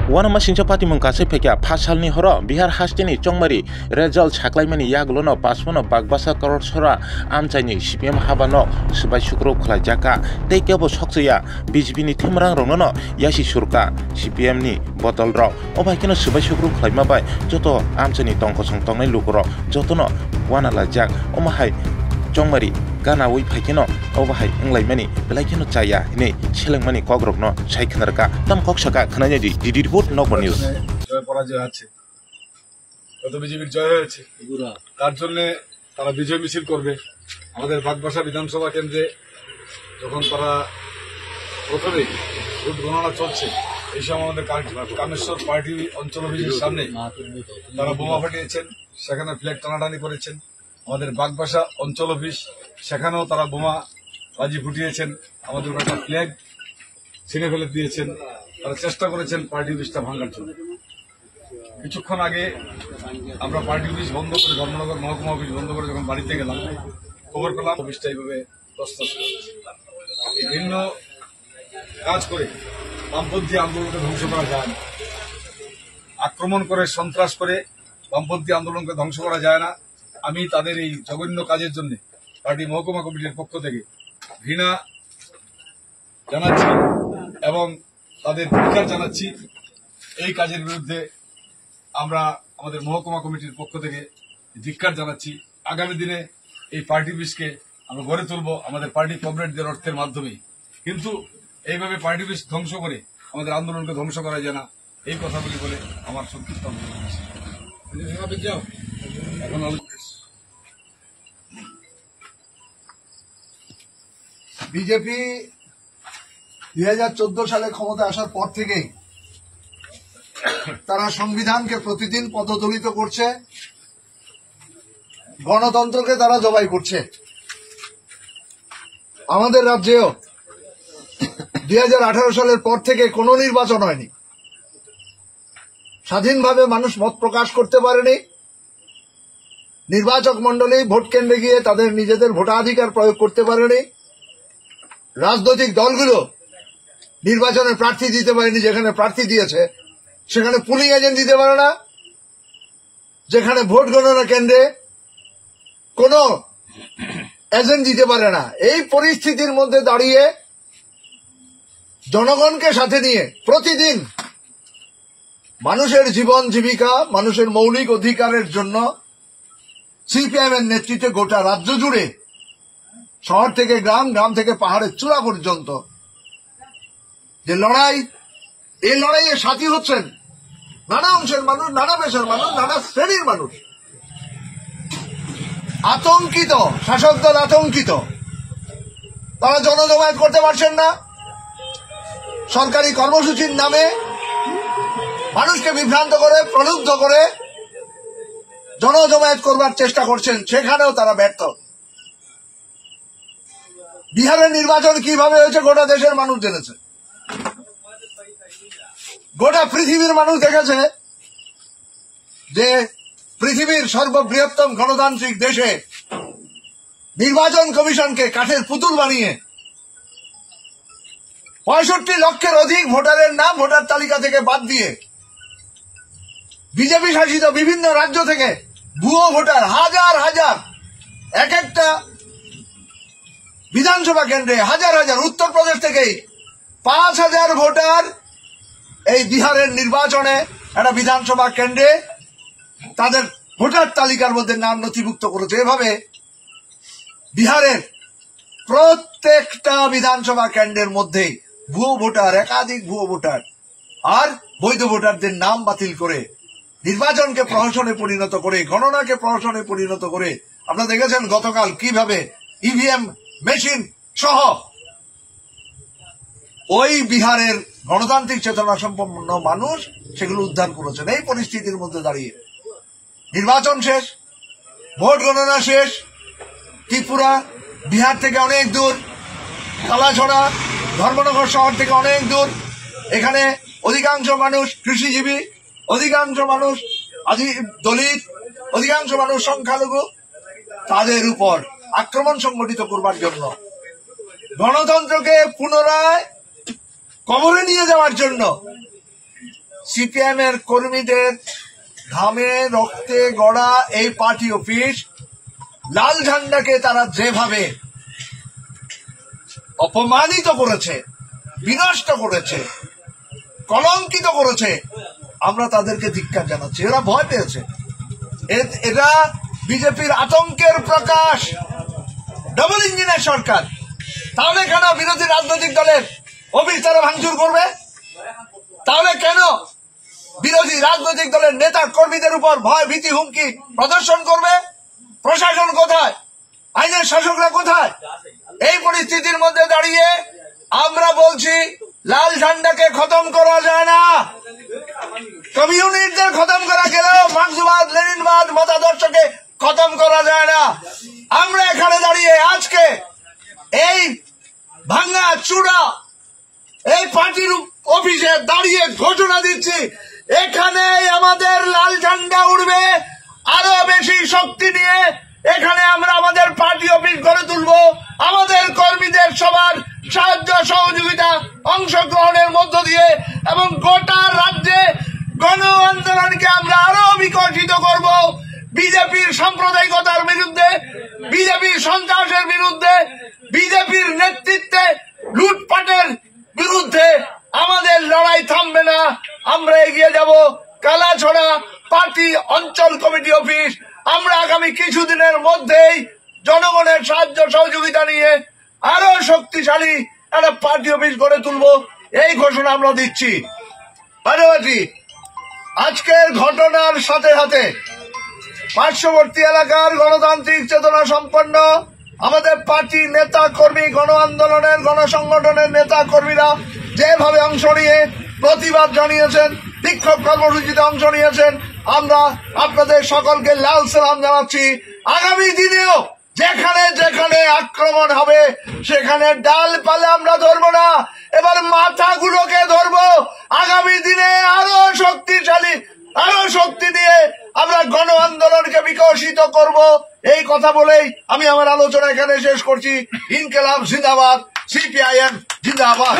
Wana masingcha pati mungkase pekya pasalni horo Bihar hastini chongmari result saklaimani yaglono pasmono bagbasa koror sora amchaini CPM habano sibai sukro khlajaka tei kebo soksuya BJP ni thimrang rongno yasi surka CPM ni botol ro obai kino sibai sukro khlaima bai joto amchaini tongko song tongnai lukro jotono wana lajak omahai chongmari gana wi phaikino obahai englaimani belaikino chaya nei selengmani kogrokno saikhnarka tam koksaka khnanya di report নকর news জয় পরাজয় আছে কত বিজেপির জয় হয়েছে তার জন্য তারা বিজয় মিছিল করবে আমাদের বাগবাসা বিধানসভা কেন্দ্রে যখন তারা প্রথমে ভোট গণনা চলছে এই সময় আমাদের কামেশ্বর পার্টি অঞ্চল অফিসের সামনে তারা বোমা ফাটিয়েছেন সেখানে ফ্ল্যাগ টানাটানি করেছেন আমাদের বাগবাসা অঞ্চল অফিস সেখানেও তারা বোমা বাজি ফুটিয়েছেন আমাদের একটা ফ্ল্যাগ ছিঁড়ে ফেলে দিয়েছেন তারা চেষ্টা করেছেন পার্টি অফিসটা ভাঙার জন্য কিছুক্ষণ আগে আমরা পার্টি অফিস বন্ধ করে ধর্মনগর মহকুমা অফিস বন্ধ করে যখন বাড়িতে গেলাম খবর পেলাম অফিসটা এইভাবে তছনছ করেছে বিভিন্ন কাজ করে বামপন্থী আন্দোলনকে ধ্বংস করা যায় না আক্রমণ করে সন্ত্রাস করে বামপন্থী আন্দোলনকে ধ্বংস করা যায় না আমি তাদের এই জঘন্য কাজের জন্য পার্টি মহকুমা কমিটির পক্ষ থেকে ঘৃণা জানাচ্ছি এবং তাদের ধিক্কার জানাচ্ছি এই কাজের বিরুদ্ধে আমরা আমাদের মহকুমা কমিটির পক্ষ থেকে ধিক্কার জানাচ্ছি আগামী দিনে এই পার্টি অফিসকে আমরা গড়ে তুলব আমাদের পার্টি কমরেডদের অর্থের মাধ্যমে কিন্তু এইভাবে পার্টি অফিস ধ্বংস করে আমাদের আন্দোলনকে ধ্বংস করা যায় না এই কথাগুলি বলে আমার সংক্ষিপ্ত এখন বিজেপি 2014 সালে ক্ষমতা আসার পর থেকেই তারা সংবিধানকে প্রতিদিন পদদলিত করছে গণতন্ত্রকে তারা জবাই করছে আমাদের রাজ্যেও 2018 সালের পর থেকে কোনো নির্বাচন হয়নি স্বাধীনভাবে মানুষ মত প্রকাশ করতে পারেনি নির্বাচক মণ্ডলী ভোট কেন্দ্রে গিয়ে তাদের নিজেদের ভোটাধিকার প্রয়োগ করতে পারেনি রাজনৈতিক দলগুলো নির্বাচনে প্রার্থী দিতে পারেনি যেখানে প্রার্থী দিয়েছে সেখানে পুলিং এজেন্ট দিতে পারে না যেখানে ভোট গণনা কেন্দ্রে কোনো এজেন্ট দিতে পারে না এই পরিস্থিতির মধ্যে দাঁড়িয়ে জনগণকে সাথে নিয়ে প্রতিদিন মানুষের জীবন জীবিকা মানুষের মৌলিক অধিকারের জন্য সিপিএম এর নেতৃত্বে গোটা রাজ্য জুড়ে শহর থেকে গ্রাম গ্রাম থেকে পাহাড়ের চূড়া পর্যন্ত যে লড়াই এই লড়াইয়ে সাথী হচ্ছেন নানা অংশের মানুষ নানা পেশার মানুষ নানা শ্রেণীর মানুষ আতঙ্কিত শাসক দল আতঙ্কিত তারা জনজমায়েত করতে পারছেন না সরকারি কর্মসূচির নামে মানুষকে বিভ্রান্ত করে প্রলুব্ধ করে জনজমায়েত করবার চেষ্টা করছেন সেখানেও তারা ব্যর্থ বিহারের নির্বাচন কিভাবে হয়েছে গোটা দেশের মানুষ জেনেছে গোটা পৃথিবীর মানুষ দেখেছে যে পৃথিবীর সর্ববৃহত্তম গণতান্ত্রিক দেশে নির্বাচন কমিশনকে কাঠের পুতুল বানিয়ে 65 লক্ষের অধিক ভোটারের নাম ভোটার তালিকা থেকে বাদ দিয়ে বিজেপি শাসিত বিভিন্ন রাজ্য থেকে ভুয়ো ভোটার হাজার হাজার এক একটা বিধানসভা কেন্দ্রে হাজার হাজার উত্তরপ্রদেশ থেকেই 5000 ভোটার এই বিহারের নির্বাচনে একটা বিধানসভা কেন্দ্রে তাদের ভোটার তালিকার মধ্যে নাম নথিভুক্ত করেছে এভাবে বিহারের প্রত্যেকটা বিধানসভা কেন্দ্রের মধ্যে ভুয়ো ভোটার একাধিক ভুয়ো ভোটার আর বৈধ ভোটারদের নাম বাতিল করে নির্বাচনকে প্রহসনে পরিণত করে গণনাকে প্রহসনে পরিণত করে আপনারা দেখেছেন গতকাল কিভাবে ইভিএম মেশিন সহ ওই বিহারের গণতান্ত্রিক চেতনা সম্পন্ন মানুষ সেগুলো উদ্ধার করেছেন এই পরিস্থিতির মধ্যে দাঁড়িয়ে নির্বাচন শেষ ভোট গণনা শেষ ত্রিপুরা বিহার থেকে অনেক দূর কালাছড়া ধর্মনগর শহর থেকে অনেক দূর এখানে অধিকাংশ মানুষ কৃষিজীবী অধিকাংশ মানুষ দলিত অধিকাংশ মানুষ সংখ্যালঘু তাদের উপর আক্রমণ সংগঠিত করবার জন্য গণতন্ত্রকে পুনরায় কবরে নিয়ে যাওয়ার জন্য সিপিএম এর কর্মীদের ঘামে রক্তে গড়া এই পার্টি অফিস লাল ঝান্ডাকে তারা যেভাবে অপমানিত করেছে, বিনষ্ট করেছে, কলঙ্কিত করেছে, আমরা তাদেরকে ধিক্কার জানাচ্ছি। এরা ভয় পেয়েছে, এরা বিজেপির আতঙ্কের প্রকাশ। ডবল ইঞ্জিনের সরকার, তাহলে কেন বিরোধী রাজনৈতিক দলের অফিস তারা ভাঙচুর করবে? তাহলে কেন বিরোধী রাজনৈতিক দলের নেতা কর্মীদের উপর ভয় ভীতি হুমকি প্রদর্শন করবে? প্রশাসন কোথায়? আইনের শাসকরা কোথায়? এই পরিস্থিতির মধ্যে দাঁড়িয়ে আমরা বলছি লাল ঝান্ডাকে খতম করা যায় না। কমিউনিস্টদের খতম করা গেলেও মার্ক্সবাদ লেনিনবাদ মতাদর্শকে খতম করা যায় না। আমরা এখানে দাঁড়িয়ে আজকে এই ভাঙা চূড়া এই পার্টির অফিসে দাঁড়িয়ে ঘোষণা দিচ্ছি, এখানে আমাদের লাল ঝান্ডা উড়বে আরো বেশি শক্তি নিয়ে। এখানে আমরা আমাদের পার্টি অফিস গড়ে তুলব, আমাদের কর্মীদের সবার সাহায্য সহযোগিতা অংশগ্রহণের মধ্য দিয়ে, এবং গোটা রাজ্যে গণ আন্দোলনকে আমরা আরো বিকশিত করব। বিজেপির সাম্প্রদায়িকতার বিরুদ্ধে, বিজেপির সন্ত্রাসের বিরুদ্ধে, বিজেপির নেতৃত্বে লুটপাটের বিরুদ্ধে আমাদের লড়াই থামবে না। আমরা এগিয়ে যাব। কালাছড়া পার্টি অঞ্চল কমিটি অফিস আমরা আগামী কিছুদিনের মধ্যেই জনগণের সাহায্য সহযোগিতা নিয়ে আরো শক্তিশালী একটা পার্টি অফিস গড়ে তুলব, এই ঘোষণা আমরা দিচ্ছি। পাশাপাশি আজকের ঘটনার সাথে সাথে পার্শ্ববর্তী এলাকার গণতান্ত্রিক চেতনা সম্পন্ন আমাদের পার্টি নেতা কর্মী, গণ আন্দোলনের গণসংগঠনের নেতা কর্মীরা যেভাবে অংশ নিয়ে প্রতিবাদ জানিয়েছেন, বিক্ষোভ কর্মসূচিতে অংশ নিয়েছেন, আমরা আপনাদের সকলকে লাল সালাম জানাচ্ছি। আগামী দিনেও যেখানে যেখানে আক্রমণ হবে সেখানে ডালপালা আমরা ধরবো না, এবার মাথাগুলোকে ধরবো। আগামী দিনে আরো শক্তিশালী, আরো শক্তি দিয়ে আমরা গণ আন্দোলনকে বিকশিত করব। এই কথা বলেই আমি আমার আলোচনা এখানে শেষ করছি। ইনকিলাব জিন্দাবাদ, সিপিআইএম জিন্দাবাদ।